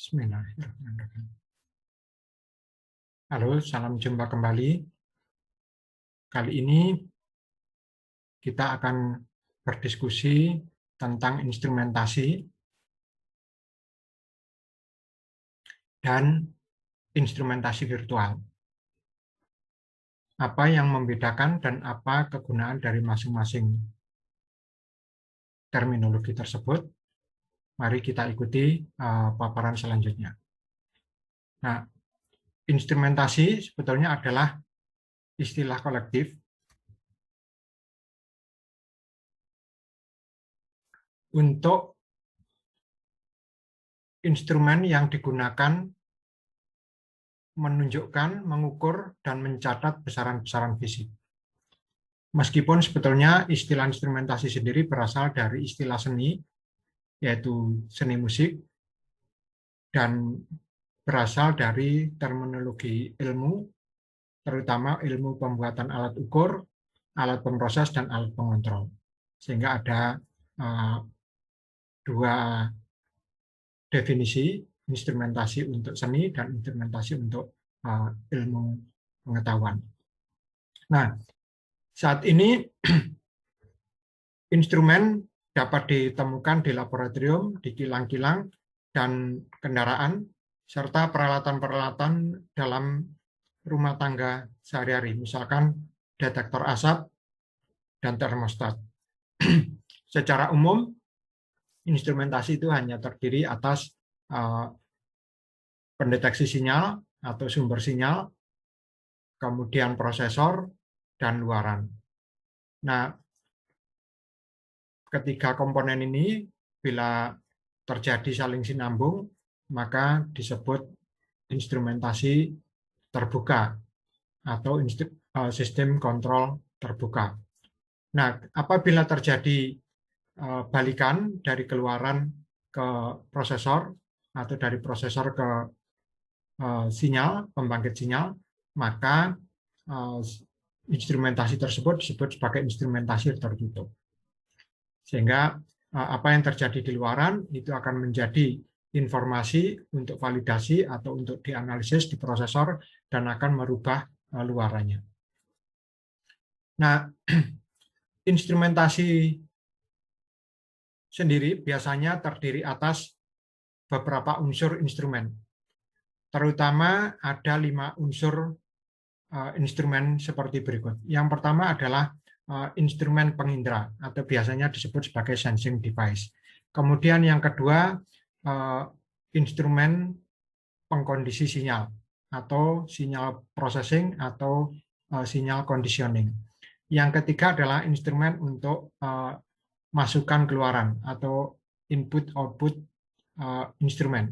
Bismillahirrahmanirrahim. Halo, salam jumpa kembali. Kali ini kita akan berdiskusi tentang instrumentasi dan instrumentasi virtual. Apa yang membedakan dan apa kegunaan dari masing-masing terminologi tersebut? Mari kita ikuti paparan selanjutnya. Nah, instrumentasi sebetulnya adalah istilah kolektif untuk instrumen yang digunakan menunjukkan, mengukur, dan mencatat besaran-besaran fisik. Meskipun sebetulnya istilah instrumentasi sendiri berasal dari istilah seni, yaitu seni musik, dan berasal dari terminologi ilmu, terutama ilmu pembuatan alat ukur, alat pemroses, dan alat pengontrol. Sehingga ada dua definisi, instrumentasi untuk seni dan instrumentasi untuk ilmu pengetahuan. Nah, saat ini instrumen dapat ditemukan di laboratorium, di kilang-kilang, dan kendaraan, serta peralatan-peralatan dalam rumah tangga sehari-hari, misalkan detektor asap dan termostat. Secara umum, instrumentasi itu hanya terdiri atas pendeteksi sinyal atau sumber sinyal, kemudian prosesor, dan luaran. Nah, ketiga komponen ini bila terjadi saling sinambung, maka disebut instrumentasi terbuka atau sistem kontrol terbuka. Nah, apabila terjadi balikan dari keluaran ke prosesor atau dari prosesor ke sinyal, pembangkit sinyal, maka instrumentasi tersebut disebut sebagai instrumentasi tertutup. Sehingga apa yang terjadi di luaran itu akan menjadi informasi untuk validasi atau untuk dianalisis di prosesor dan akan merubah luarannya. Nah, instrumentasi sendiri biasanya terdiri atas beberapa unsur instrumen. Terutama ada 5 unsur instrumen seperti berikut. Yang pertama adalah instrumen pengindra atau biasanya disebut sebagai sensing device. Kemudian yang kedua, instrumen pengkondisi sinyal atau sinyal processing atau sinyal conditioning. Yang ketiga adalah instrumen untuk masukan keluaran atau input-output instrumen.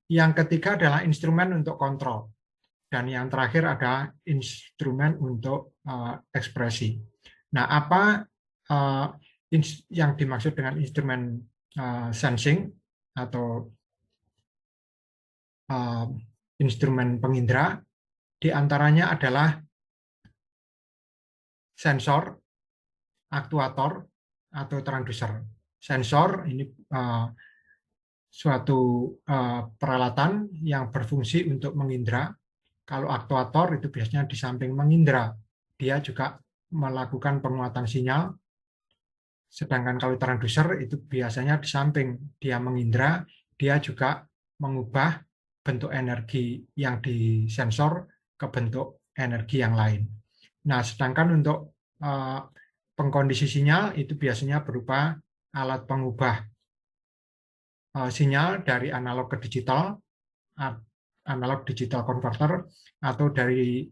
Yang ketiga adalah instrumen untuk kontrol. Dan yang terakhir ada instrumen untuk ekspresi. Nah, apa yang dimaksud dengan instrumen sensing atau instrumen pengindra? Di antaranya adalah sensor, aktuator, atau transducer. Sensor ini suatu peralatan yang berfungsi untuk mengindra. Kalau aktuator itu biasanya di samping mengindra, dia juga melakukan penguatan sinyal. Sedangkan kalau transducer itu biasanya di samping dia mengindra, dia juga mengubah bentuk energi yang disensor ke bentuk energi yang lain. Nah, sedangkan untuk pengkondisi sinyal itu biasanya berupa alat pengubah sinyal dari analog ke digital, analog digital converter, atau dari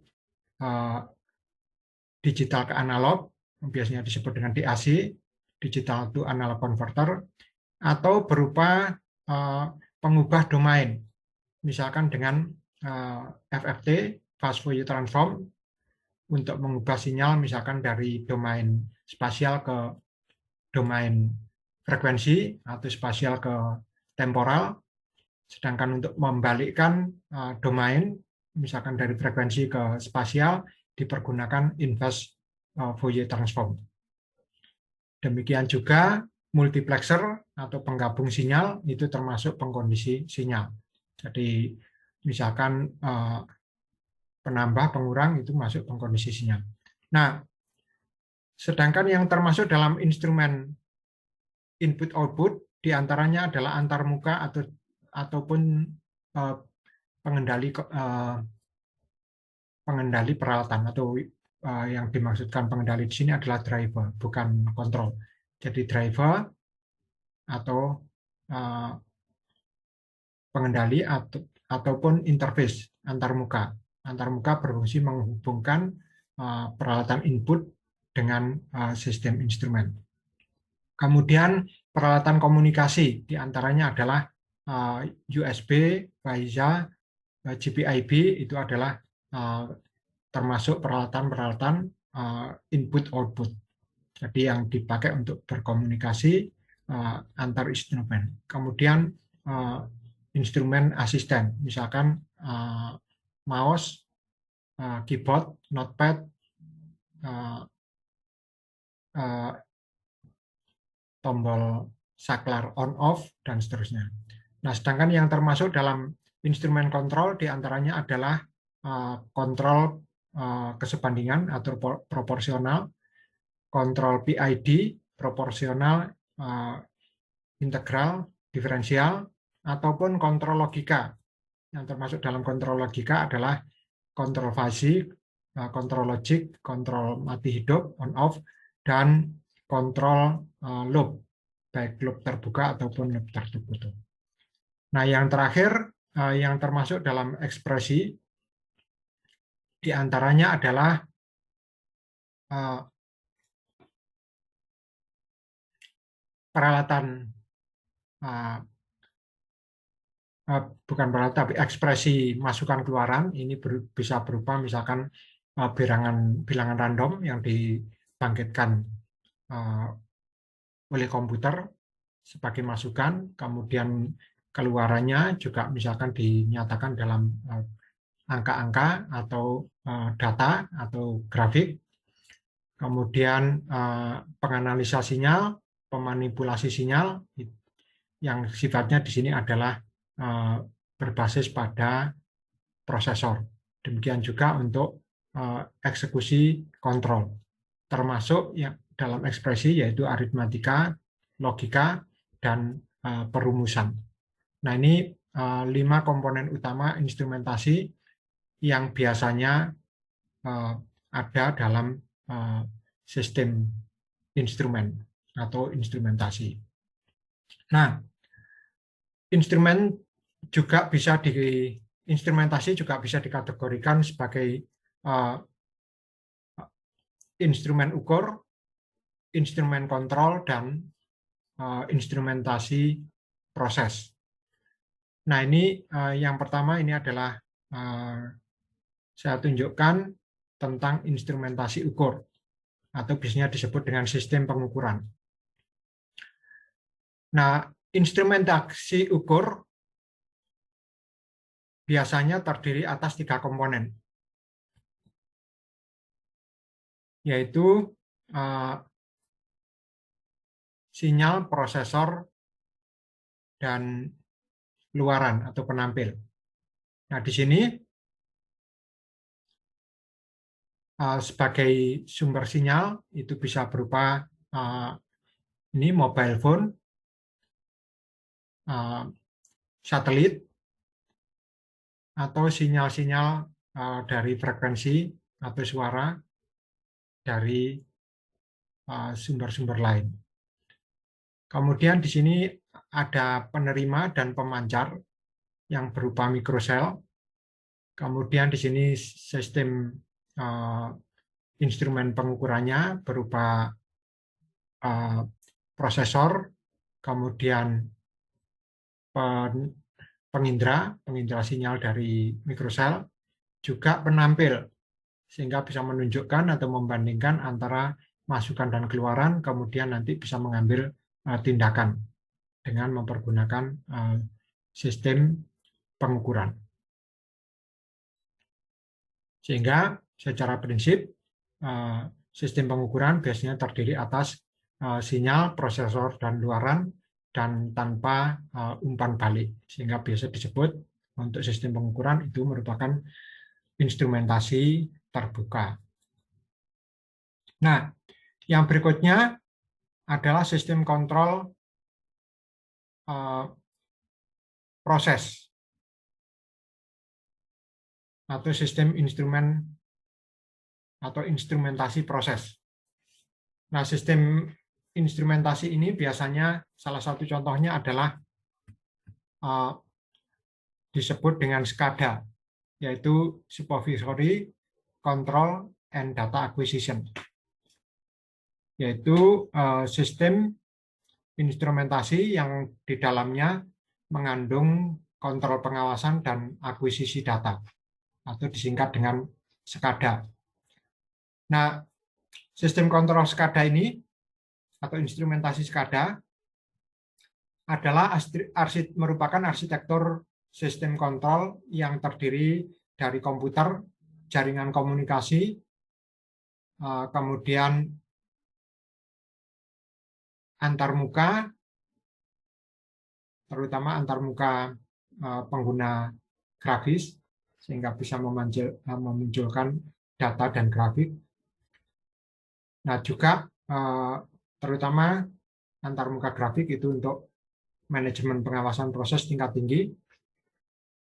digital ke analog, biasanya disebut dengan DAC, digital to analog converter, atau berupa pengubah domain, misalkan dengan FFT, fast Fourier transform, untuk mengubah sinyal misalkan dari domain spasial ke domain frekuensi atau spasial ke temporal. Sedangkan untuk membalikkan domain, misalkan dari frekuensi ke spasial, dipergunakan inverse Fourier transform. Demikian juga multiplexer atau penggabung sinyal, itu termasuk pengkondisi sinyal. Jadi misalkan penambah, pengurang itu masuk pengkondisi sinyal. Nah, sedangkan yang termasuk dalam instrumen input-output diantaranya adalah antarmuka ataupun pengendali peralatan, atau yang dimaksudkan pengendali di sini adalah driver, bukan kontrol. Jadi driver atau pengendali ataupun interface antarmuka. Antarmuka berfungsi menghubungkan peralatan input dengan sistem instrumen. Kemudian peralatan komunikasi diantaranya adalah USB, WiSA, GPIB itu adalah termasuk peralatan-peralatan input-output. Jadi yang dipakai untuk berkomunikasi antar instrumen. Kemudian instrumen asisten, misalkan mouse, keyboard, notepad, tombol saklar on-off, dan seterusnya. Nah, sedangkan yang termasuk dalam instrumen kontrol diantaranya adalah kontrol kesebandingan atau proporsional, kontrol PID, proporsional, integral, diferensial, ataupun kontrol logika. Yang termasuk dalam kontrol logika adalah kontrol fasi, kontrol logik, kontrol mati hidup, on-off, dan kontrol loop, baik loop terbuka ataupun loop tertutup. Nah, yang terakhir, yang termasuk dalam ekspresi, diantaranya adalah peralatan, bukan peralatan, tapi ekspresi masukan keluaran. Ini bisa berupa misalkan bilangan random yang dibangkitkan oleh komputer sebagai masukan, kemudian keluarannya juga misalkan dinyatakan dalam angka-angka atau data atau grafik. Kemudian penganalisa sinyal, pemanipulasi sinyal yang sifatnya di sini adalah berbasis pada prosesor. Demikian juga untuk eksekusi kontrol, termasuk yang dalam ekspresi yaitu aritmatika, logika, dan perumusan. Nah, ini 5 komponen utama instrumentasi yang biasanya ada dalam sistem instrumen atau instrumentasi. Nah, instrumentasi juga bisa dikategorikan sebagai instrumen ukur, instrumen kontrol, dan instrumentasi proses. Nah, ini yang pertama ini adalah saya tunjukkan tentang instrumentasi ukur, atau biasanya disebut dengan sistem pengukuran. Nah, instrumentasi ukur biasanya terdiri atas 3 komponen, yaitu sinyal, prosesor, dan luaran atau penampil. Nah, di sini sebagai sumber sinyal itu bisa berupa ini mobile phone, satelit, atau sinyal-sinyal dari frekuensi atau suara dari sumber-sumber lain. Kemudian di sini ada penerima dan pemancar yang berupa mikrosel. Kemudian di sini sistem instrumen pengukurannya berupa prosesor, kemudian pengindra sinyal dari mikrosel, juga penampil, sehingga bisa menunjukkan atau membandingkan antara masukan dan keluaran, kemudian nanti bisa mengambil tindakan dengan mempergunakan sistem pengukuran. Sehingga secara prinsip sistem pengukuran biasanya terdiri atas sinyal, prosesor, dan luaran, dan tanpa umpan balik, sehingga biasa disebut untuk sistem pengukuran itu merupakan instrumentasi terbuka. Nah, yang berikutnya adalah sistem kontrol proses atau sistem instrumen atau instrumentasi proses. Nah, sistem instrumentasi ini biasanya salah satu contohnya adalah disebut dengan SCADA, yaitu Supervisory Control and Data Acquisition, yaitu sistem instrumentasi yang di dalamnya mengandung kontrol pengawasan dan akuisisi data, atau disingkat dengan SCADA. Nah, sistem kontrol SCADA ini, atau instrumentasi SCADA, adalah merupakan arsitektur sistem kontrol yang terdiri dari komputer, jaringan komunikasi, kemudian antarmuka, terutama antarmuka pengguna grafis, sehingga bisa memunculkan data dan grafik. Nah, juga terutama antarmuka grafik itu untuk manajemen pengawasan proses tingkat tinggi.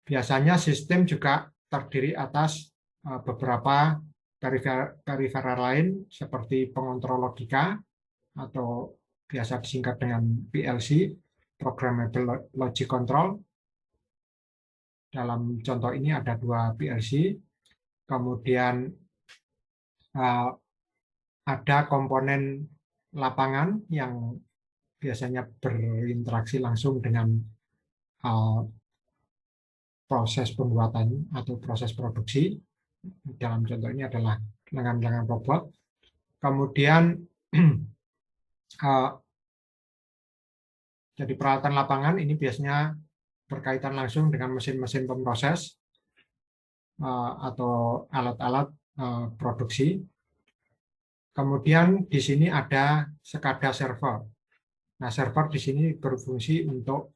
Biasanya sistem juga terdiri atas beberapa periferal lain seperti pengontrol logika atau biasa disingkat dengan PLC, Programmable Logic Control. Dalam contoh ini ada 2 PLC. Kemudian ada komponen lapangan yang biasanya berinteraksi langsung dengan proses pembuatan atau proses produksi. Dalam contoh ini adalah lengan-lengan robot. Kemudian jadi peralatan lapangan ini biasanya berkaitan langsung dengan mesin-mesin pemroses atau alat-alat produksi. Kemudian di sini ada SCADA server. Nah, server di sini berfungsi untuk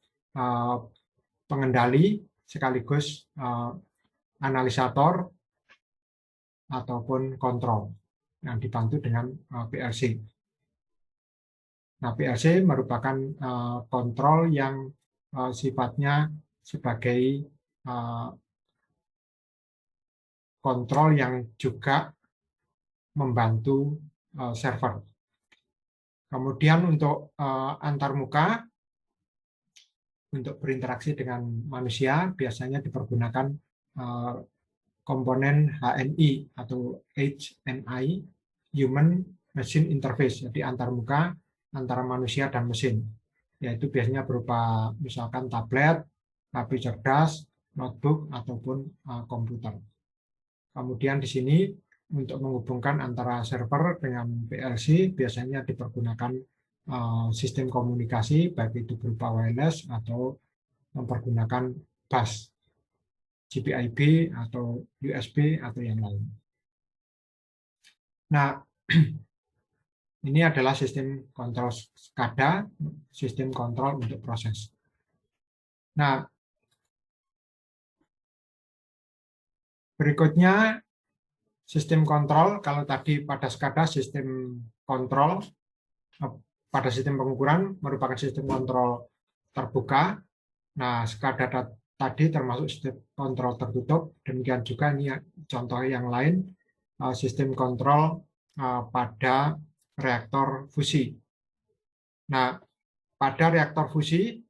pengendali sekaligus analisator ataupun kontrol yang dibantu dengan PLC. Nah, PLC merupakan kontrol yang sifatnya sebagai kontrol yang juga membantu server. Kemudian untuk antarmuka, untuk berinteraksi dengan manusia, biasanya dipergunakan komponen HMI atau HMI, Human Machine Interface, jadi antarmuka antara manusia dan mesin, yaitu biasanya berupa misalkan tablet, HP cerdas, notebook, ataupun komputer. Kemudian di sini untuk menghubungkan antara server dengan PLC biasanya dipergunakan sistem komunikasi, baik itu berupa wireless atau mempergunakan bus, GPIB atau USB atau yang lain. Nah, ini adalah sistem kontrol SCADA, sistem kontrol untuk proses. Nah, berikutnya sistem kontrol. Kalau tadi pada SCADA sistem kontrol, pada sistem pengukuran merupakan sistem kontrol terbuka. Nah, SCADA tadi termasuk sistem kontrol tertutup. Demikian juga ini contoh yang lain, sistem kontrol pada reaktor fusi. Nah, pada reaktor fusi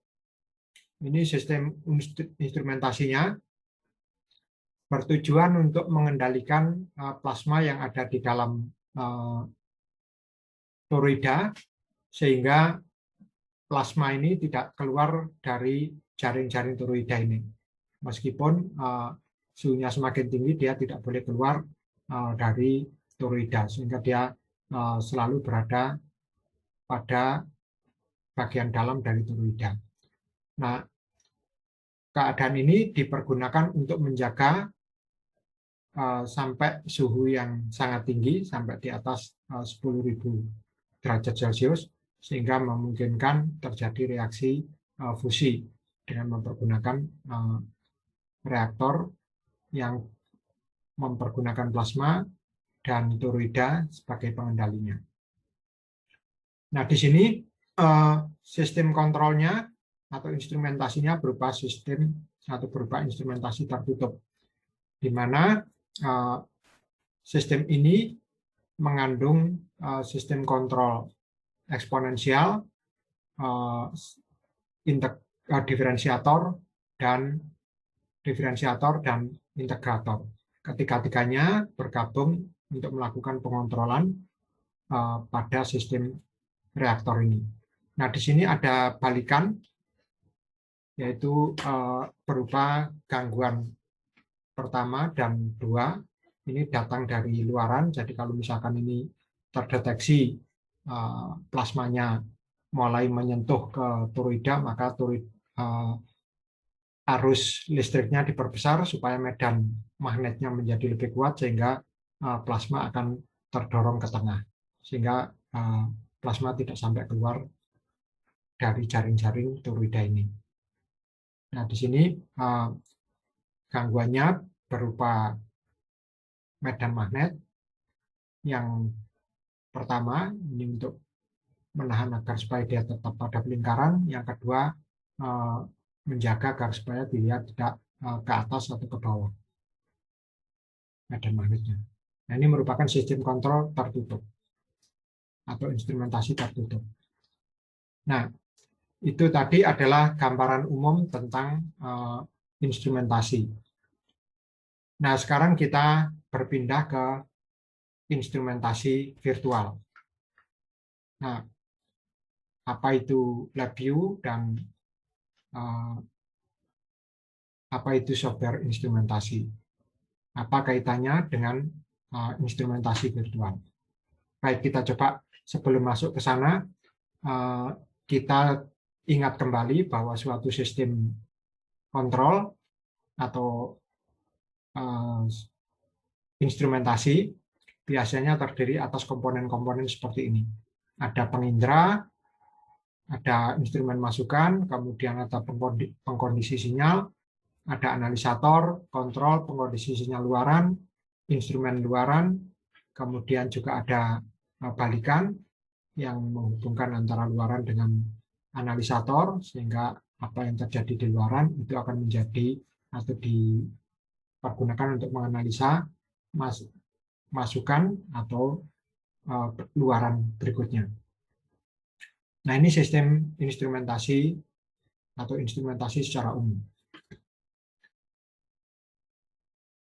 ini sistem instrumentasinya bertujuan untuk mengendalikan plasma yang ada di dalam toroida, sehingga plasma ini tidak keluar dari jaring-jaring toroida ini. Meskipun suhunya semakin tinggi, dia tidak boleh keluar dari toroida, sehingga dia selalu berada pada bagian dalam dari toroida. Nah, keadaan ini dipergunakan untuk menjaga sampai suhu yang sangat tinggi, sampai di atas 10.000 derajat Celcius, sehingga memungkinkan terjadi reaksi fusi dengan mempergunakan reaktor yang mempergunakan plasma dan toroida sebagai pengendalinya. Nah, di sini sistem kontrolnya atau instrumentasinya berupa sistem atau berupa instrumentasi tertutup, di mana sistem ini mengandung sistem kontrol eksponensial, diferensiator dan integrator. Ketiga-tiganya bergabung untuk melakukan pengontrolan pada sistem reaktor ini. Nah, di sini ada balikan, yaitu berupa gangguan pertama dan dua. Ini datang dari luaran, jadi kalau misalkan ini terdeteksi plasmanya mulai menyentuh ke toroida, maka arus listriknya diperbesar supaya medan magnetnya menjadi lebih kuat, sehingga plasma akan terdorong ke tengah, sehingga plasma tidak sampai keluar dari jaring-jaring toroida ini. Nah, di sini gangguannya berupa medan magnet. Yang pertama ini untuk menahan agar supaya dia tetap pada lingkaran. Yang kedua menjaga agar supaya dia tidak ke atas atau ke bawah medan magnetnya. Nah, ini merupakan sistem kontrol tertutup atau instrumentasi tertutup. Nah, itu tadi adalah gambaran umum tentang instrumentasi. Nah, sekarang kita berpindah ke instrumentasi virtual. Nah, apa itu LabVIEW dan apa itu software instrumentasi? Apa kaitannya dengan instrumentasi virtual? Baik, kita coba sebelum masuk ke sana, kita ingat kembali bahwa suatu sistem kontrol atau instrumentasi biasanya terdiri atas komponen-komponen seperti ini. Ada pengindra, ada instrumen masukan, kemudian ada pengkondisi sinyal, ada analisator, kontrol, pengkondisi sinyal luaran, instrumen luaran, kemudian juga ada balikan yang menghubungkan antara luaran dengan analisator, sehingga apa yang terjadi di luaran itu akan menjadi atau dipergunakan untuk menganalisa masukan atau luaran berikutnya. Nah, ini sistem instrumentasi atau instrumentasi secara umum.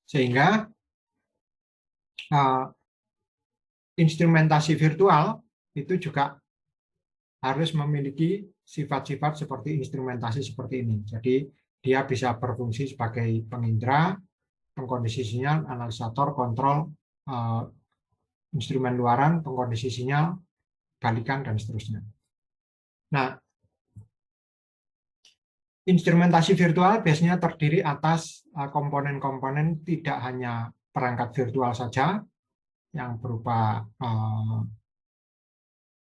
Sehingga instrumentasi virtual itu juga harus memiliki sifat-sifat seperti instrumentasi seperti ini. Jadi dia bisa berfungsi sebagai pengindra, pengkondisi sinyal, analisator, kontrol, instrumen luaran, pengkondisi sinyal, balikan, dan seterusnya. Nah, instrumentasi virtual biasanya terdiri atas komponen-komponen tidak hanya perangkat virtual saja yang berupa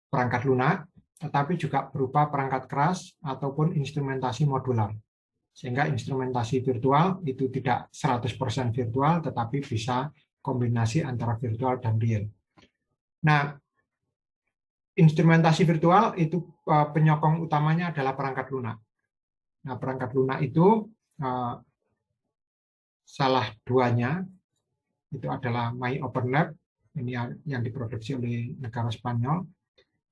perangkat lunak, tetapi juga berupa perangkat keras ataupun instrumentasi modular. Sehingga instrumentasi virtual itu tidak 100% virtual, tetapi bisa kombinasi antara virtual dan real. Nah, instrumentasi virtual itu penyokong utamanya adalah perangkat lunak. Nah, perangkat lunak itu salah duanya itu adalah MyOpenLab, ini yang diproduksi oleh negara Spanyol.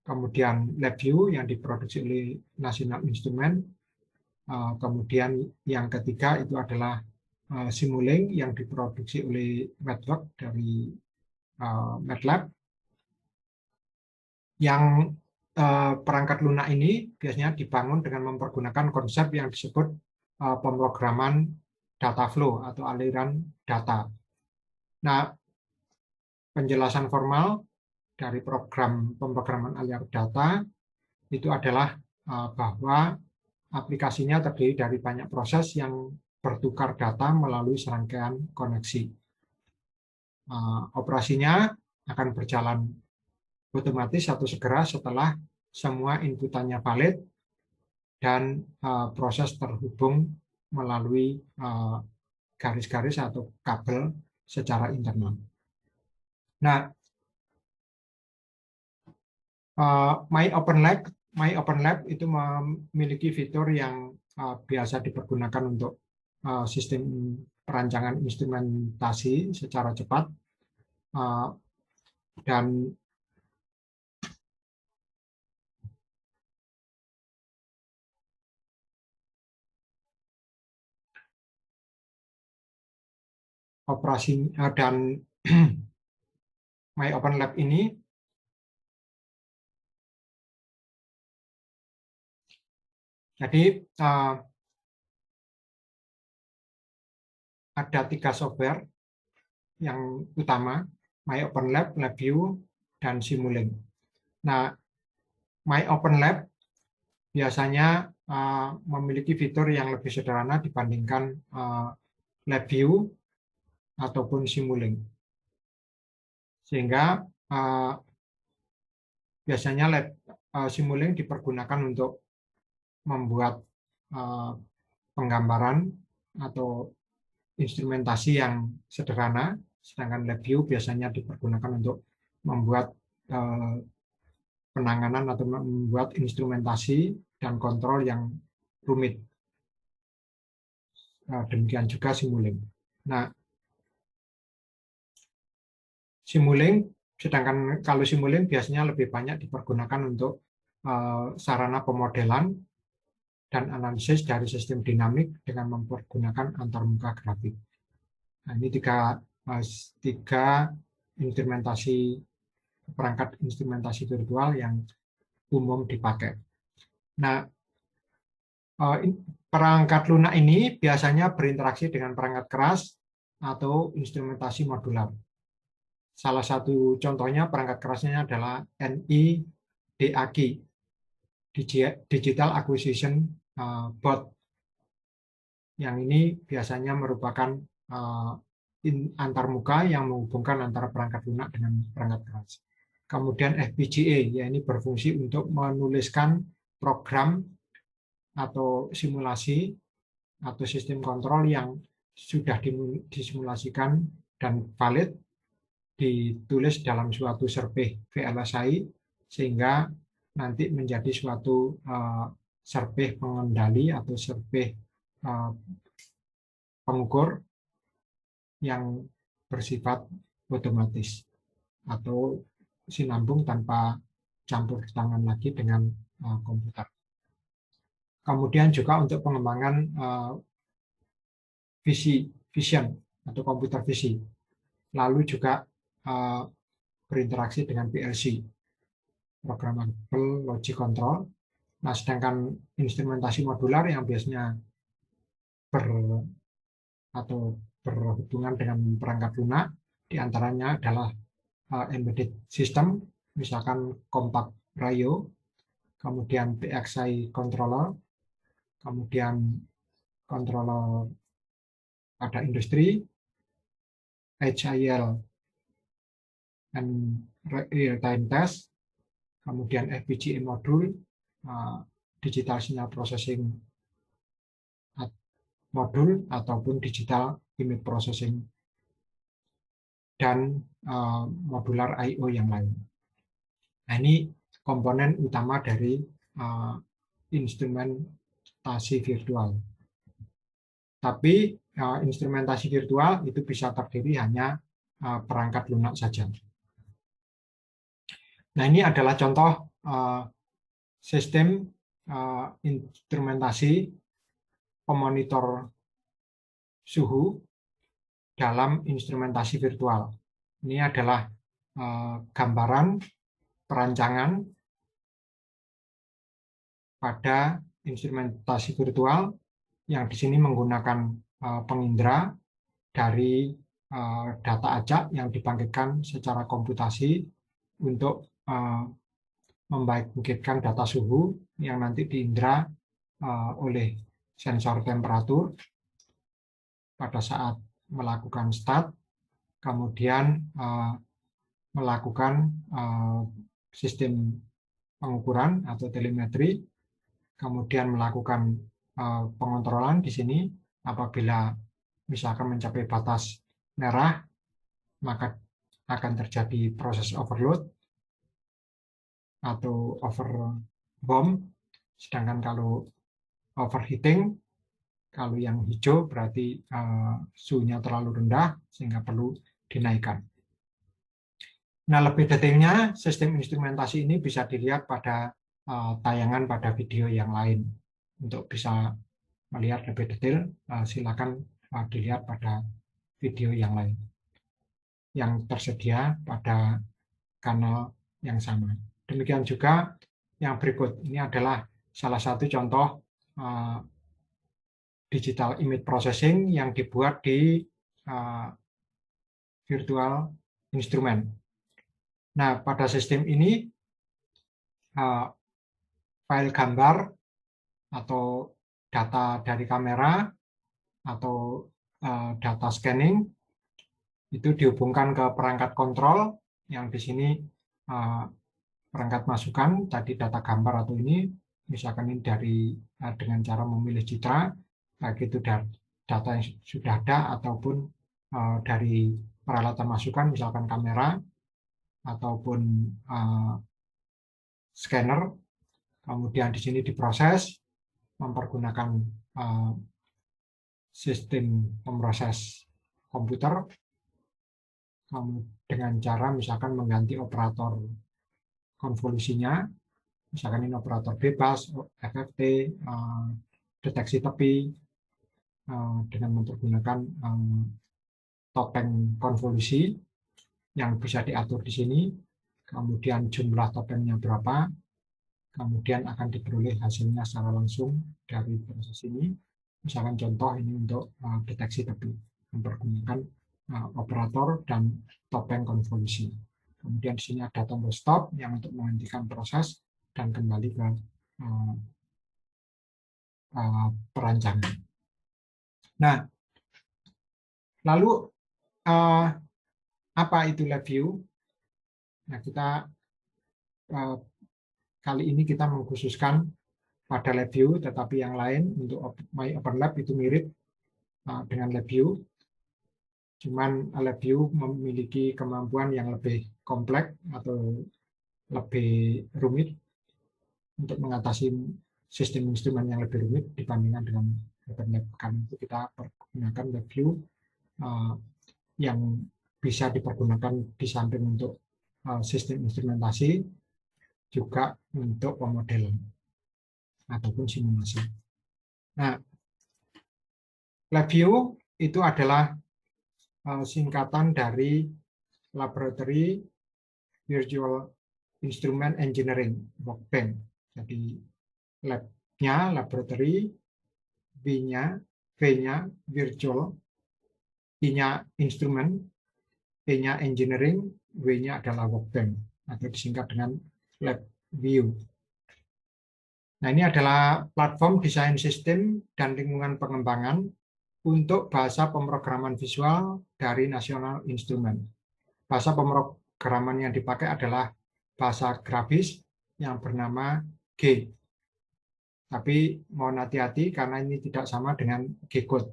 Kemudian LabVIEW yang diproduksi oleh National Instrument. Kemudian yang ketiga itu adalah Simulink yang diproduksi oleh MathWorks dari MATLAB. Yang perangkat lunak ini biasanya dibangun dengan mempergunakan konsep yang disebut pemrograman data flow atau aliran data. Nah, penjelasan formal dari program pemrograman aliran data itu adalah bahwa aplikasinya terdiri dari banyak proses yang bertukar data melalui serangkaian koneksi. Operasinya akan berjalan otomatis atau segera setelah semua inputannya valid dan proses terhubung melalui garis-garis atau kabel secara internal. Nah, MyOpenLab itu memiliki fitur yang biasa dipergunakan untuk sistem perancangan instrumentasi secara cepat dan operasi dan MyOpenLab ini jadi ada 3 software yang utama, MyOpenLab, LabVIEW, dan Simulink. Nah, MyOpenLab biasanya memiliki fitur yang lebih sederhana dibandingkan LabVIEW ataupun Simulink. Sehingga biasanya Simulink dipergunakan untuk membuat penggambaran atau instrumentasi yang sederhana, sedangkan LabVIEW biasanya dipergunakan untuk membuat penanganan atau membuat instrumentasi dan kontrol yang rumit. Demikian juga Simulink. Nah, sedangkan kalau Simulink biasanya lebih banyak dipergunakan untuk sarana pemodelan dan analisis dari sistem dinamik dengan mempergunakan antarmuka grafik. Nah, ini tiga perangkat instrumentasi virtual yang umum dipakai. Nah, perangkat lunak ini biasanya berinteraksi dengan perangkat keras atau instrumentasi modular. Salah satu contohnya perangkat kerasnya adalah NI-DAQ, Digital Acquisition Board. Yang ini biasanya merupakan antarmuka yang menghubungkan antara perangkat lunak dengan perangkat keras. Kemudian FPGA, yaitu berfungsi untuk menuliskan program atau simulasi atau sistem kontrol yang sudah disimulasikan dan valid ditulis dalam suatu survei VLSI sehingga nanti menjadi suatu survei pengendali atau survei pengukur yang bersifat otomatis atau sinambung tanpa campur tangan lagi dengan komputer. Kemudian juga untuk pengembangan vision atau komputer visi. Lalu juga berinteraksi dengan PLC, Programmable Logic Control. Nah, sedangkan instrumentasi modular yang biasanya berhubungan dengan perangkat lunak, diantaranya adalah embedded system, misalkan Compact Rayo, kemudian PXI controller, kemudian controller pada industri, HIL and real-time test, kemudian FPGA modul, digital signal processing modul ataupun digital image processing, dan modular I/O yang lain. Nah, ini komponen utama dari instrumentasi virtual. Tapi instrumentasi virtual itu bisa terdiri hanya perangkat lunak saja. Nah, ini adalah contoh sistem instrumentasi pemonitor suhu dalam instrumentasi virtual. Ini adalah gambaran perancangan pada instrumentasi virtual yang di sini menggunakan pengindra dari data acak yang dibangkitkan secara komputasi untuk membangkitkan data suhu yang nanti diindra oleh sensor temperatur pada saat melakukan start, kemudian melakukan sistem pengukuran atau telemetri, kemudian melakukan pengontrolan di sini apabila misalkan mencapai batas merah, maka akan terjadi proses overload atau overbomb. Sedangkan kalau overheating, kalau yang hijau berarti suhunya terlalu rendah sehingga perlu dinaikkan. Nah, lebih detailnya sistem instrumentasi ini bisa dilihat pada tayangan pada video yang lain. Untuk bisa melihat lebih detail, silakan dilihat pada video yang lain yang tersedia pada kanal yang sama. Demikian juga yang berikut, ini adalah salah satu contoh digital image processing yang dibuat di virtual instrument. Nah, pada sistem ini file gambar atau data dari kamera atau data scanning itu dihubungkan ke perangkat kontrol yang di sini perangkat masukan tadi data gambar atau ini misalkan ini dari dengan cara memilih citra, baik itu data yang sudah ada ataupun dari peralatan masukan misalkan kamera ataupun scanner, kemudian di sini diproses mempergunakan sistem pemroses komputer dengan cara misalkan mengganti operator konvolusinya, misalkan ini operator bebas, FFT, deteksi tepi, dengan mempergunakan topeng konvolusi yang bisa diatur di sini, kemudian jumlah topengnya berapa, kemudian akan diperoleh hasilnya secara langsung dari proses ini. Misalkan contoh ini untuk deteksi tepi, mempergunakan operator dan topeng konvolusi. Kemudian di sini ada tombol stop yang untuk menghentikan proses dan kembali ke perancangan. Nah, lalu apa itu LabVIEW? Nah, kita kali ini kita mengkhususkan pada LabVIEW, tetapi yang lain untuk MyOpenLab itu mirip dengan LabVIEW. Cuman LabVIEW memiliki kemampuan yang lebih kompleks atau lebih rumit untuk mengatasi sistem instrumen yang lebih rumit dibandingkan dengan OpenLab. Karena itu kita menggunakan LabVIEW yang bisa dipergunakan di samping untuk sistem instrumentasi juga untuk pemodelan ataupun simulasi. Nah, LabVIEW itu adalah singkatan dari Laboratory Virtual Instrument Engineering Workbench. Jadi lab-nya laboratory, V-nya virtual, I-nya instrument, E-nya engineering, W-nya adalah workbench atau disingkat dengan LabVIEW. Nah, ini adalah platform desain sistem dan lingkungan pengembangan untuk bahasa pemrograman visual dari National Instrument. Bahasa pemrograman yang dipakai adalah bahasa grafis yang bernama G. Tapi mohon hati-hati karena ini tidak sama dengan G-code.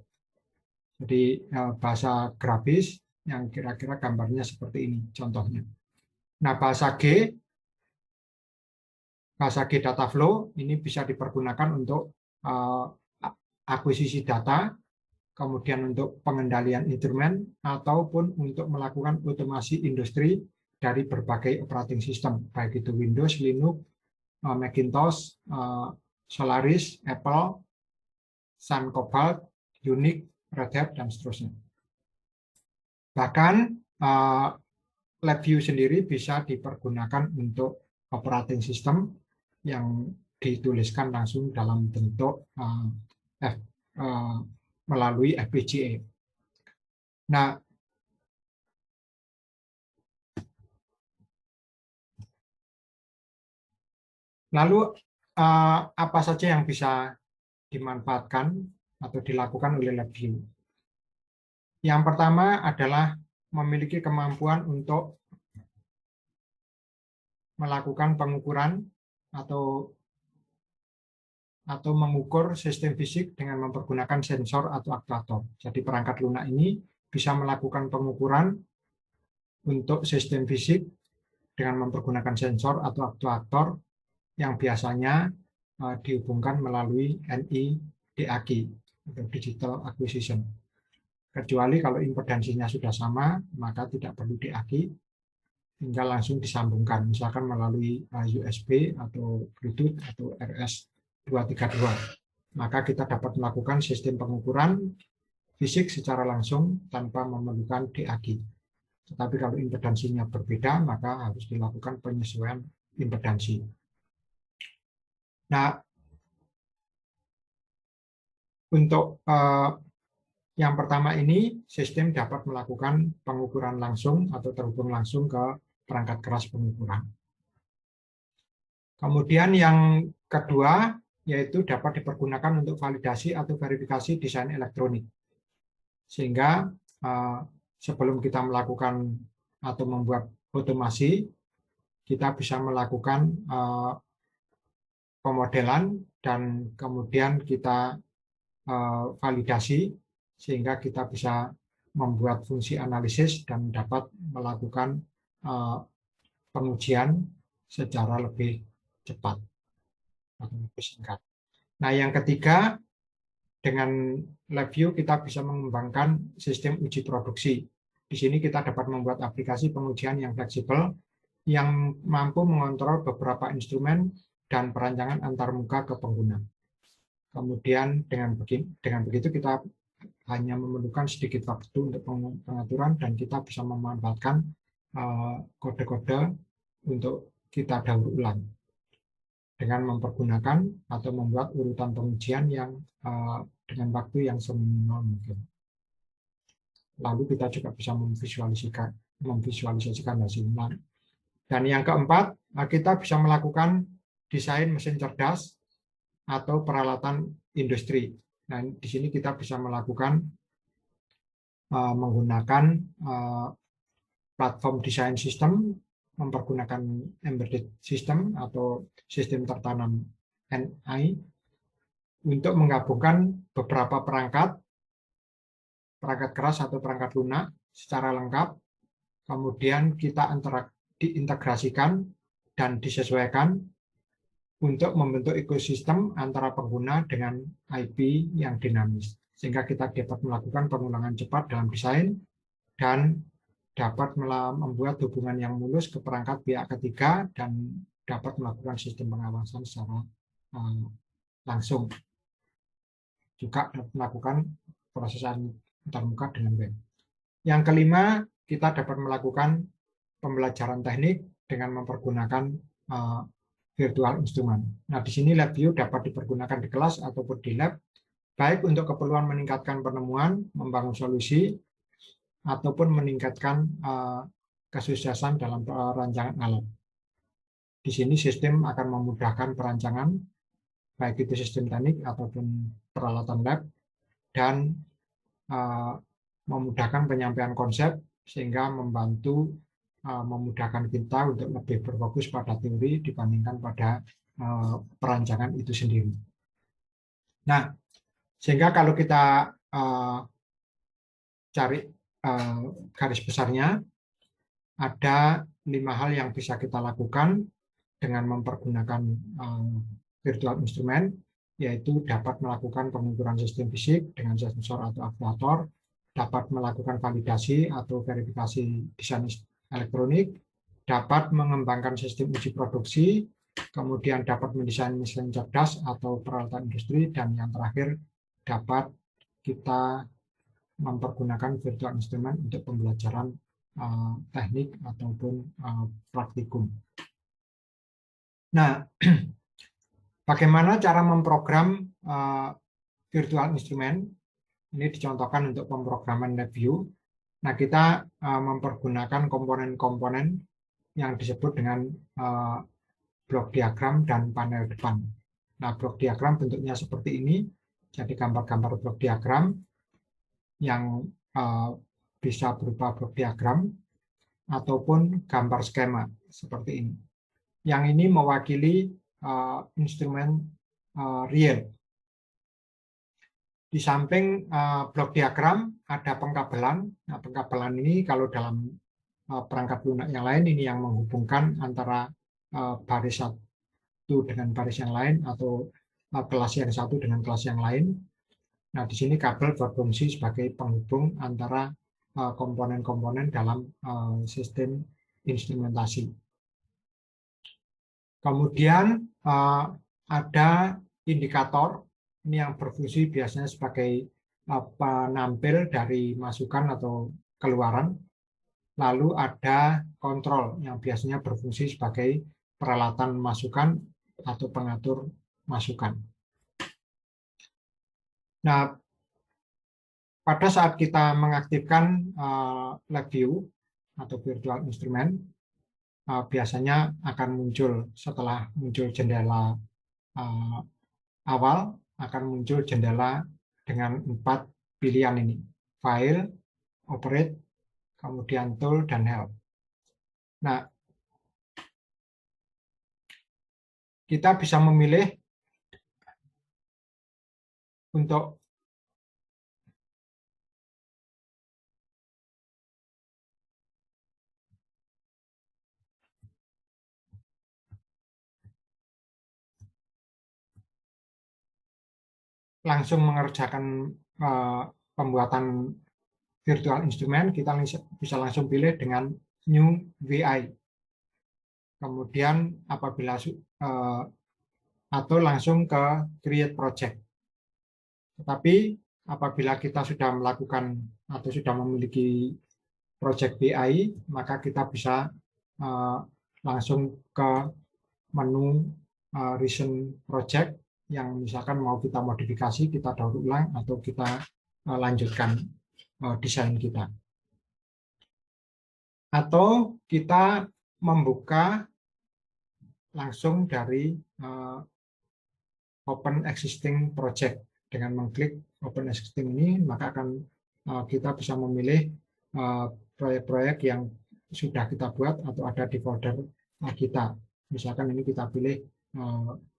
Jadi bahasa grafis yang kira-kira gambarnya seperti ini contohnya. Nah, bahasa G data flow ini bisa dipergunakan untuk akuisisi data, kemudian untuk pengendalian instrumen, ataupun untuk melakukan otomasi industri dari berbagai operating system, baik itu Windows, Linux, Macintosh, Solaris, Apple, Sun Cobalt, Unix, Red Hat, dan seterusnya. Bahkan LabVIEW sendiri bisa dipergunakan untuk operating system yang dituliskan langsung dalam bentuk melalui FPGA. Nah, lalu apa saja yang bisa dimanfaatkan atau dilakukan oleh LabVIEW? Yang pertama adalah memiliki kemampuan untuk melakukan pengukuran atau atau mengukur sistem fisik dengan mempergunakan sensor atau aktuator. Jadi perangkat lunak ini bisa melakukan pengukuran untuk sistem fisik dengan mempergunakan sensor atau aktuator yang biasanya dihubungkan melalui NI-DAQ atau Digital Acquisition. Kecuali kalau impedansinya sudah sama, maka tidak perlu DAQ, tinggal langsung disambungkan, misalkan melalui USB atau Bluetooth atau RS-232. Maka kita dapat melakukan sistem pengukuran fisik secara langsung tanpa memerlukan DAQ. Tetapi kalau impedansinya berbeda, maka harus dilakukan penyesuaian impedansi. Nah, untuk yang pertama ini, sistem dapat melakukan pengukuran langsung atau terhubung langsung ke perangkat keras pengukuran. Kemudian yang kedua, yaitu dapat dipergunakan untuk validasi atau verifikasi desain elektronik. Sehingga sebelum kita melakukan atau membuat otomasi, kita bisa melakukan pemodelan dan kemudian kita validasi sehingga kita bisa membuat fungsi analisis dan dapat melakukan pengujian secara lebih cepat atau lebih singkat. Nah, yang ketiga, dengan LabVIEW kita bisa mengembangkan sistem uji produksi. Di sini kita dapat membuat aplikasi pengujian yang fleksibel yang mampu mengontrol beberapa instrumen dan perancangan antarmuka ke pengguna. Kemudian dengan begitu kita hanya memerlukan sedikit waktu untuk pengaturan dan kita bisa memanfaatkan kode-kode untuk kita daur ulang dengan mempergunakan atau membuat urutan pengujian yang dengan waktu yang seminimal mungkin. Lalu kita juga bisa memvisualisasikan hasilnya. Dan yang keempat, kita bisa melakukan desain mesin cerdas atau peralatan industri. Nah, di sini kita bisa melakukan menggunakan platform design system, mempergunakan embedded system atau sistem tertanam NI untuk menggabungkan beberapa perangkat keras atau perangkat lunak secara lengkap, kemudian kita diintegrasikan dan disesuaikan untuk membentuk ekosistem antara pengguna dengan IP yang dinamis. Sehingga kita dapat melakukan pengulangan cepat dalam desain dan dapat membuat hubungan yang mulus ke perangkat pihak ketiga dan dapat melakukan sistem pengawasan secara langsung. Juga dapat melakukan proses antarmuka dengan web. Yang kelima, kita dapat melakukan pembelajaran teknik dengan mempergunakan virtual instrument. Nah, di sini LabVIEW dapat dipergunakan di kelas ataupun di lab, baik untuk keperluan meningkatkan penemuan, membangun solusi, ataupun meningkatkan kesuksesan dalam perancangan alat. Di sini sistem akan memudahkan perancangan, baik itu sistem teknik ataupun peralatan lab, dan memudahkan penyampaian konsep, sehingga memudahkan kita untuk lebih berfokus pada teori dibandingkan pada perancangan itu sendiri. Nah, sehingga kalau kita cari garis besarnya, ada 5 hal yang bisa kita lakukan dengan mempergunakan virtual instrument, yaitu dapat melakukan pengukuran sistem fisik dengan sensor atau aktuator, dapat melakukan validasi atau verifikasi desain elektronik, dapat mengembangkan sistem uji produksi, kemudian dapat mendesain mesin cerdas atau peralatan industri, dan yang terakhir dapat kita mempergunakan virtual instrument untuk pembelajaran teknik ataupun praktikum. Nah, bagaimana cara memprogram virtual instrument? Ini dicontohkan untuk pemrograman LabVIEW. Nah, kita mempergunakan komponen-komponen yang disebut dengan blok diagram dan panel depan. Nah, blok diagram bentuknya seperti ini. Jadi gambar-gambar blok diagram yang bisa berupa blok diagram ataupun gambar skema seperti ini. Yang ini mewakili instrumen real. Di samping blok diagram ada pengkabelan. Nah, pengkabelan ini kalau dalam perangkat lunak yang lain ini yang menghubungkan antara baris satu dengan baris yang lain atau kelas yang satu dengan kelas yang lain. Nah, di sini kabel berfungsi sebagai penghubung antara komponen-komponen dalam sistem instrumentasi. Kemudian ada indikator ini yang berfungsi biasanya sebagai penampil dari masukan atau keluaran. Lalu ada kontrol yang biasanya berfungsi sebagai peralatan masukan atau pengatur masukan. Nah, pada saat kita mengaktifkan LabVIEW atau virtual instrument, biasanya akan muncul setelah muncul jendela awal, akan muncul jendela dengan 4 pilihan ini, File, Operate, kemudian Tool, dan Help. Nah, kita bisa memilih untuk langsung mengerjakan pembuatan virtual instrument, kita bisa langsung pilih dengan New VI. Kemudian apabila atau langsung ke Create Project. Tetapi apabila kita sudah melakukan atau sudah memiliki project BI, maka kita bisa langsung ke menu Recent Project yang misalkan mau kita modifikasi, kita daur ulang, atau kita lanjutkan desain kita. Atau kita membuka langsung dari Open Existing Project. Dengan mengklik Open Existing ini, maka akan kita bisa memilih proyek-proyek yang sudah kita buat atau ada di folder kita. Misalkan ini kita pilih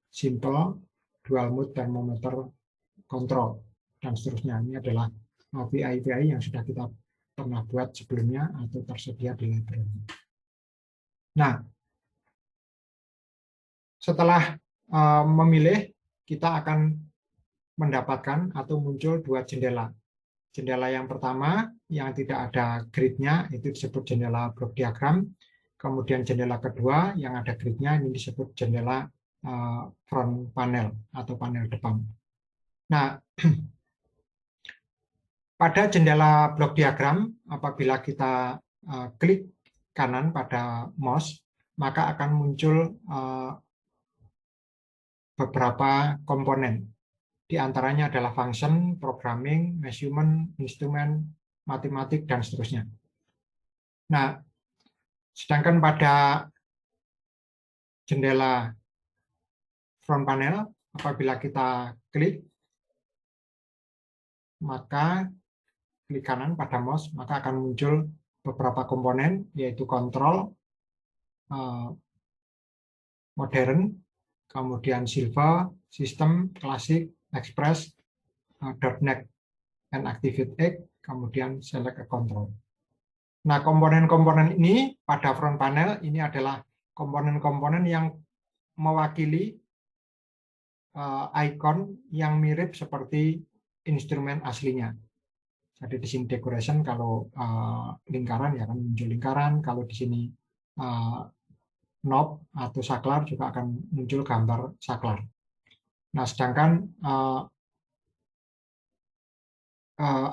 Simple Dual Mode Thermometer Control dan seterusnya. Ini adalah VI yang sudah kita pernah buat sebelumnya atau tersedia di library. Nah, setelah memilih, kita akan mendapatkan atau muncul 2 jendela. Jendela yang pertama yang tidak ada gridnya itu disebut jendela blok diagram. Kemudian jendela kedua yang ada gridnya ini disebut jendela front panel atau panel depan. Nah, pada jendela blok diagram, apabila kita klik kanan pada mouse, maka akan muncul beberapa komponen. Di antaranya adalah function, programming, measurement, instrument, matematik, dan seterusnya. Nah, sedangkan pada jendela front panel, apabila kita klik, maka klik kanan pada mouse, maka akan muncul beberapa komponen, yaitu control, modern, kemudian silver, system, klasik, express, .NET, and activate X, kemudian select a control. Nah, komponen-komponen ini pada front panel ini adalah komponen-komponen yang mewakili icon yang mirip seperti instrumen aslinya. Jadi di sini decoration kalau lingkaran ya akan muncul lingkaran, kalau di sini knob atau saklar juga akan muncul gambar saklar. Nah, sedangkan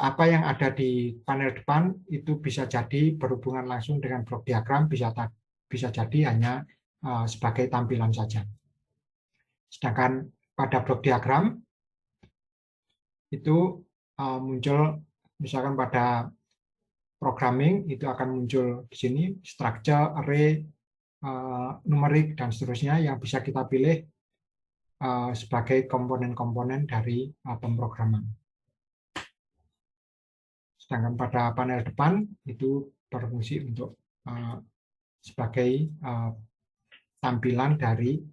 apa yang ada di panel depan itu bisa jadi berhubungan langsung dengan blok diagram, bisa jadi hanya sebagai tampilan saja. Sedangkan pada blok diagram itu muncul misalkan pada programming itu akan muncul di sini structure, array, numerik, dan seterusnya yang bisa kita pilih sebagai komponen-komponen dari pemrograman. Sedangkan pada panel depan itu berfungsi untuk sebagai tampilan dari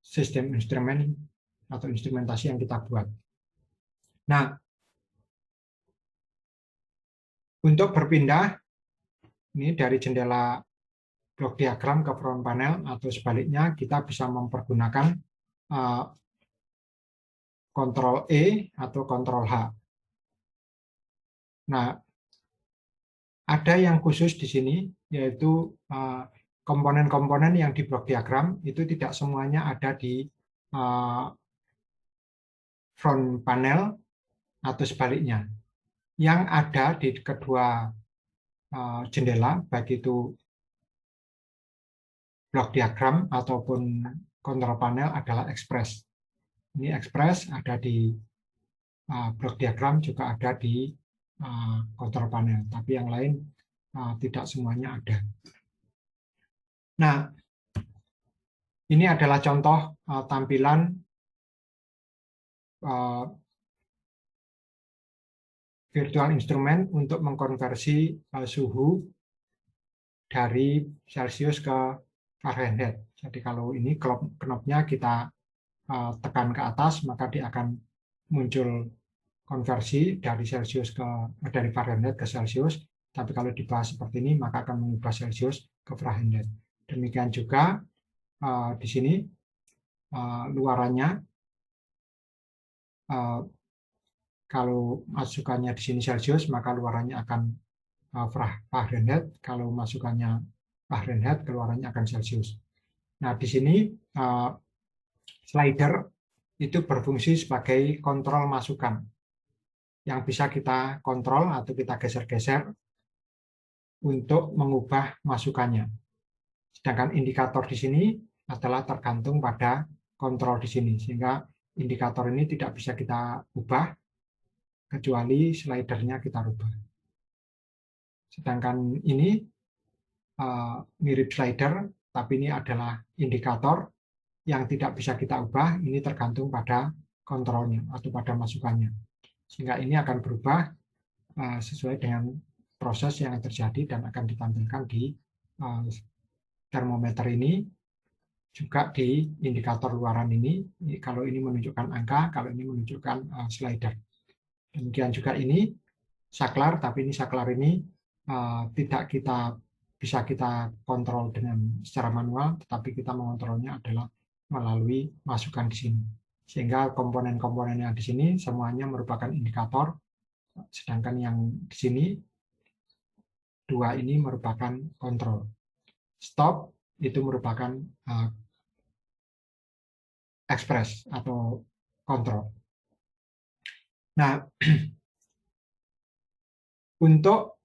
sistem instrumen atau instrumentasi yang kita buat. Nah, untuk berpindah ini dari jendela blok diagram ke front panel atau sebaliknya, kita bisa mempergunakan Ctrl E atau Ctrl H. Nah, ada yang khusus di sini, yaitu komponen-komponen yang di blok diagram itu tidak semuanya ada di front panel atau sebaliknya. Yang ada di kedua jendela, baik itu blok diagram ataupun kontrol panel adalah express. Ini express ada di blok diagram, juga ada di kontrol panel, tapi yang lain tidak semuanya ada. Nah, ini adalah contoh tampilan virtual instrument untuk mengkonversi suhu dari Celsius ke Fahrenheit. Jadi kalau ini knopnya kita tekan ke atas, maka dia akan muncul konversi dari Fahrenheit ke Celsius. Tapi kalau dibahas seperti ini, maka akan mengubah Celsius ke Fahrenheit. Demikian juga di sini luarannya, kalau masukannya di sini Celsius, maka luarannya akan Fahrenheit. Kalau masukannya Fahrenheit, keluarannya akan Celsius. Nah, di sini slider itu berfungsi sebagai kontrol masukan yang bisa kita kontrol atau kita geser-geser untuk mengubah masukannya. Sedangkan indikator di sini adalah tergantung pada kontrol di sini, sehingga indikator ini tidak bisa kita ubah kecuali slidernya kita rubah. Sedangkan ini mirip slider, tapi ini adalah indikator yang tidak bisa kita ubah, ini tergantung pada kontrolnya atau pada masukannya. Sehingga ini akan berubah sesuai dengan proses yang terjadi dan akan ditampilkan di termometer ini, juga di indikator luaran ini. Kalau ini menunjukkan angka, kalau ini menunjukkan slider. Demikian juga ini saklar, tapi ini saklar ini tidak bisa kita kontrol secara manual, tetapi kita mengontrolnya adalah melalui masukan di sini. Sehingga komponen-komponen yang di sini semuanya merupakan indikator, sedangkan yang di sini dua ini merupakan kontrol. Stop itu merupakan express atau kontrol. Nah, untuk